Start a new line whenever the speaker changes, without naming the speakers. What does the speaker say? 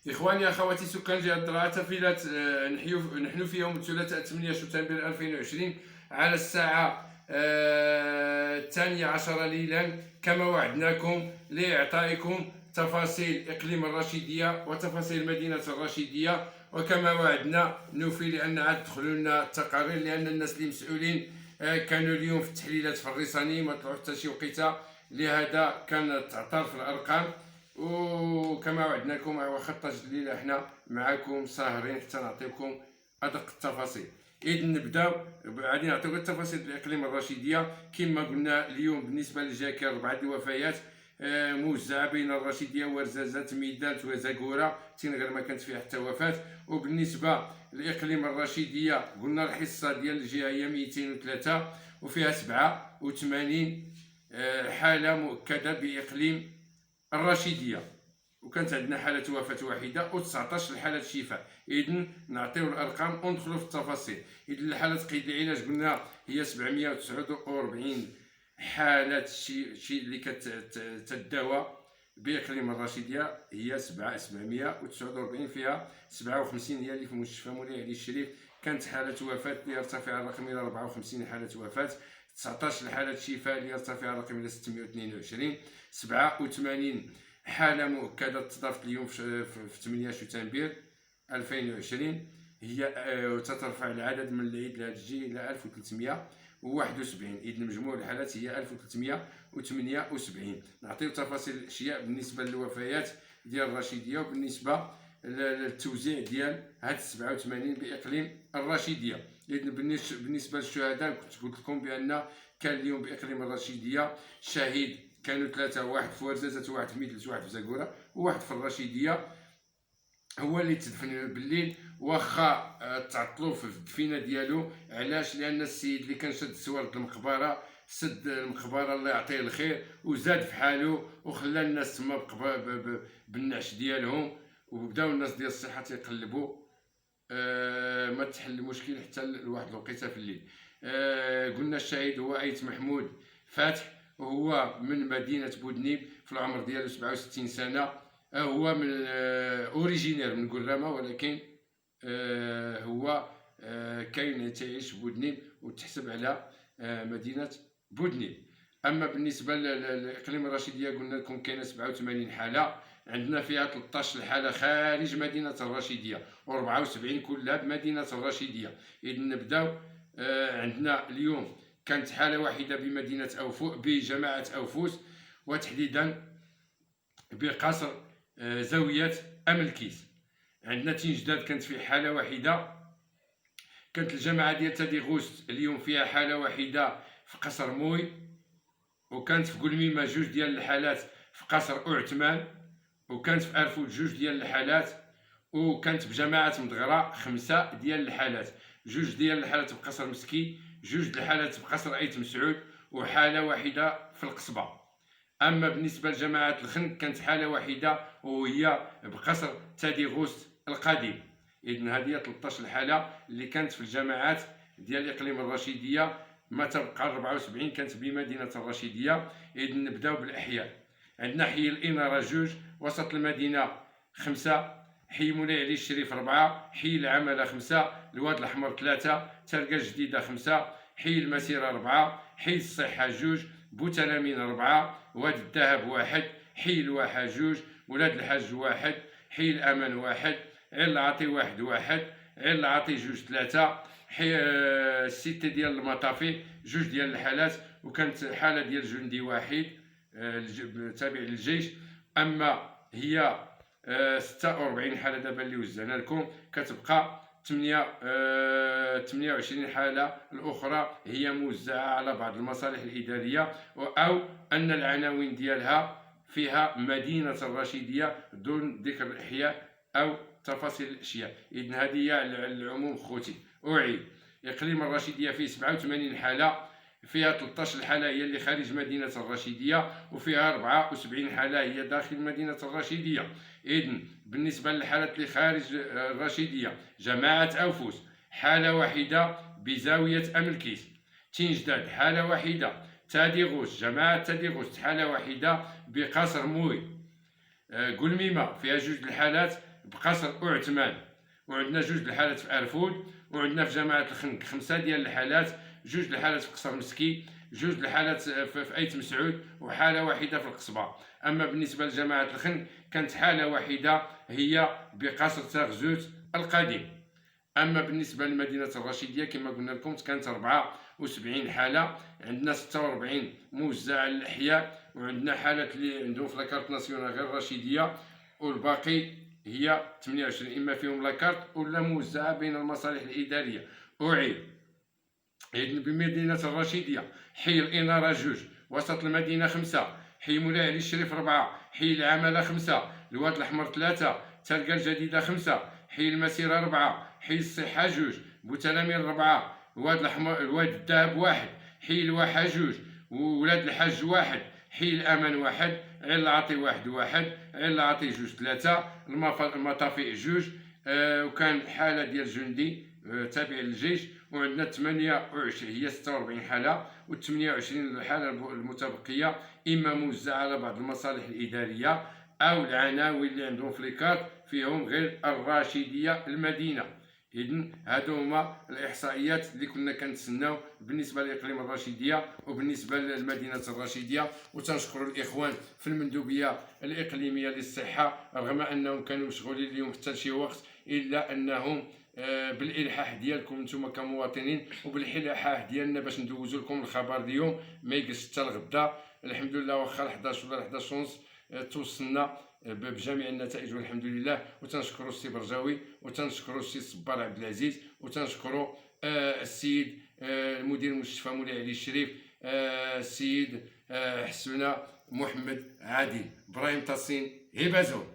إخواني أخواتي سكان جهة درعا تفيلة، نحن في يوم الثلاثاء 8 شتنبر 2020 على الساعة 12 ليلا، كما وعدناكم لإعطائكم تفاصيل إقليم الرشيدية وتفاصيل مدينة الرشيدية. وكما وعدنا نوفي، لأن عاد دخلوا لنا التقارير، لأن الناس اللي مسؤولين كانوا اليوم في التحليلات في الرصاني، ما طلعوا حتى شي وقيته، لهذا كان تعطر في الأرقام. وكما وعدناكم مع خطة جديدة، احنا معكم ساهرين حتى نعطيكم أدق التفاصيل. إذ نبداو، غادي نعطيو التفاصيل الإقليم الرشيدية. كما قلنا اليوم بالنسبة للجاكر 4 الوفيات موزعة بين الرشيدية ورزازات ميدان وزاكورة، تنغير ما كانت فيها حتى وفاة. وبالنسبة لإقليم الرشيدية قلنا الحصة ديال الجهة هي 203 وفيها 87 حالة مؤكدة بإقليم الرشيدية، وكانت عندنا حالة وفاة واحدة و19 حالة شفاء. إذن نعطيو الأرقام وندخلو في التفاصيل. إذن الحالات قيد العلاج قلنا هي 749 حالة اللي كتداوى بإقليم الرشيدية، هي 749 فيها 57 هي اللي في مستشفى مولاي علي الشريف. كانت حالة وفاة اللي يرتفع الرقم إلى 54 حالة وفاة، 19 حالة شفاء اللي يرتفع الرقم إلى 622، 87 حالة مؤكدة تضافت اليوم في 8 شتنبر 2020، هي وتترفع العدد من العيد الهجري إلى 1371. إذن مجموع الحالات هي 1378. نعطيو تفاصيل الأشياء بالنسبة للوفيات ديال الرشيدية وبالنسبة للتوزيع ديال هاد 87 بإقليم الرشيدية. إذن بالنسبة للشهداء كنت قلت لكم بأن كان اليوم بإقليم الرشيدية شهيد، كانوا 3، واحد في ورزازات، واحد في ميدلس، واحد في زاكورة، وواحد في الرشيدية هو اللي تدفن بالليل، واخا تعطلوا في الدفينه ديالو. علاش؟ لان السيد اللي كان شد سوارد المقبره سد المقبره الله يعطيه الخير وزاد في حاله وخلى الناس تما بالنعش ديالهم، وبداو الناس ديال الصحه تيقلبوا ما تحل المشكل حتى لواحد الوقيته في الليل. قلنا الشهيد هو ايت محمود فاتح، وهو من مدينه بودنيب، في العمر ديالو 67 سنه. هو من اوريجينير من قرامه، ولكن هو كاين تعيش بودنيب وتحسب على مدينه بودنيب. اما بالنسبه للاقليم الرشيديه قلنا لكم كاينه 87 حاله، عندنا فيها 13 حاله خارج مدينه الرشيديه و74 كلها بمدينه الرشيديه. اذا نبداو. عندنا اليوم كانت حاله واحده بمدينه بجماعه اوفوس، وتحديدا بقصر زاويه املكيس. عندنا تنجداد كانت فيه حاله واحده. كانت الجماعه ديال تادي غوست اليوم فيها حاله واحده في قصر موي، وكانت في قلميمه جوج ديال الحالات في قصر اعتمان، وكانت في ارفود جوج ديال الحالات، وكانت بجماعه مدغره 5 ديال الحالات، جوج ديال الحالات بقصر مسكي، جوج الحالات بقصر ايت مسعود، وحاله واحده في القصبه. اما بالنسبه لجماعه الخنق كانت حاله واحده وهي بقصر تادي غوست القديم. اذن هذه 13 حاله اللي كانت في الجماعات ديال اقليم الرشيديه، ما تبقى 74 كانت بمدينه الرشيديه. اذن نبداو بالاحياء. عندنا حي الاناره 2، وسط المدينه 5، حي مولاي علي الشريف 4، حي العمله 5، الواد الاحمر 3، ترقه جديده 5، حي المسيره 4، حي الصحه 2، بوتلامين 4، وادي الذهب 1، حي الواحه 2، ولاد الحاج 1، حي الامان 1، عين العاطي 1، عين العاطي 2، 3، حي السيتي ديال المطافي 2 ديال الحالات، وكانت حاله ديال جندي واحد تابع للجيش. اما هي 46 حاله دابا اللي وزعنا لكم، كتبقى 28 حاله الاخرى هي موزعه على بعض المصالح الاداريه، او ان العناوين ديالها فيها مدينه الرشيديه دون ذكر الاحياء او تفاصيل الاشياء. اذن هذه هي على العموم خوتي. اعيد، اقليم الرشيديه فيه 87 حاله، فيها 13 حاله هي اللي خارج مدينه الرشيديه، وفيها 74 حاله هي داخل مدينه الرشيديه. اذن بالنسبه للحالات اللي خارج الرشيديه، جماعه اوفوس حاله واحده بزاويه املكيس، تنجداد حاله واحده، تادي غوست جماعه تادي غوست حاله واحده بقصر موي، قلميمه فيها 2 الحالات بقصر وعثمان. وعندنا 2 الحالات في ارفود، وعندنا في جماعه الخنق 5 ديال الحالات، 2 الحالات في قصر مسكي، 2 الحالات في ايت مسعود، وحاله واحده في القصبه. اما بالنسبه لجماعه الخنق كانت حاله واحده هي بقصر تاغزوت القديم. اما بالنسبه لمدينه الرشيديه كما قلنا لكم كانت 74 حاله، عندنا 46 موزعه للاحياء، وعندنا حالات اللي عندهم في لاكارت ناسيونال غير الرشيديه، والباقي هي 28 اما فيهم لاكارت ولا موزعه بين المصالح الاداريه. اعيد بمدينه الرشيديه حي الاناره 2، وسط المدينه 5، حي مولاي علي الشريف 4، حي العماله 5، الواد الاحمر 3، تلقى الجديده 5، حي المسيره 4، حي الصحه 2، بوتلامير 4، الواد الاحمر الواد الذهب 1، حي الواحه 2، وولاد الحاج 1، حي الامان 1، عين العاطي 1، عين العاطي 2، 3، المطافئ 2، وكان حاله ديال جندي تابع للجيش. وعندنا 28 هي 46 حاله، و 28 الحاله المتبقيه اما موزعه على بعض المصالح الاداريه او العناوين اللي عندهم في ليكارت فيهم غير الراشديه المدينه. اذن هادو هما الاحصائيات اللي كنا كنتسناو بالنسبه لاقليم الرشيديه وبالنسبه لمدينه الرشيديه. وتنشكر الاخوان في المندوبيه الاقليميه للصحه رغم انهم كانوا مشغولين اليوم حتى لشي وقت، الا انهم بالالحاح ديالكم نتوما كمواطنين وبالالحاح ديالنا باش ندوزو لكم الخبر اليوم ما يجلس حتى الغدا. الحمد لله واخا 11 ولا 11 ونص توصلنا بجميع النتائج والحمد لله. وتنشكروا السي برجاوي، وتنشكروا السي صبار عبد العزيز، وتنشكروا السيد مدير المستشفى مولاي علي الشريف، السيد حسونه محمد عادل، ابراهيم تصين هبه زون.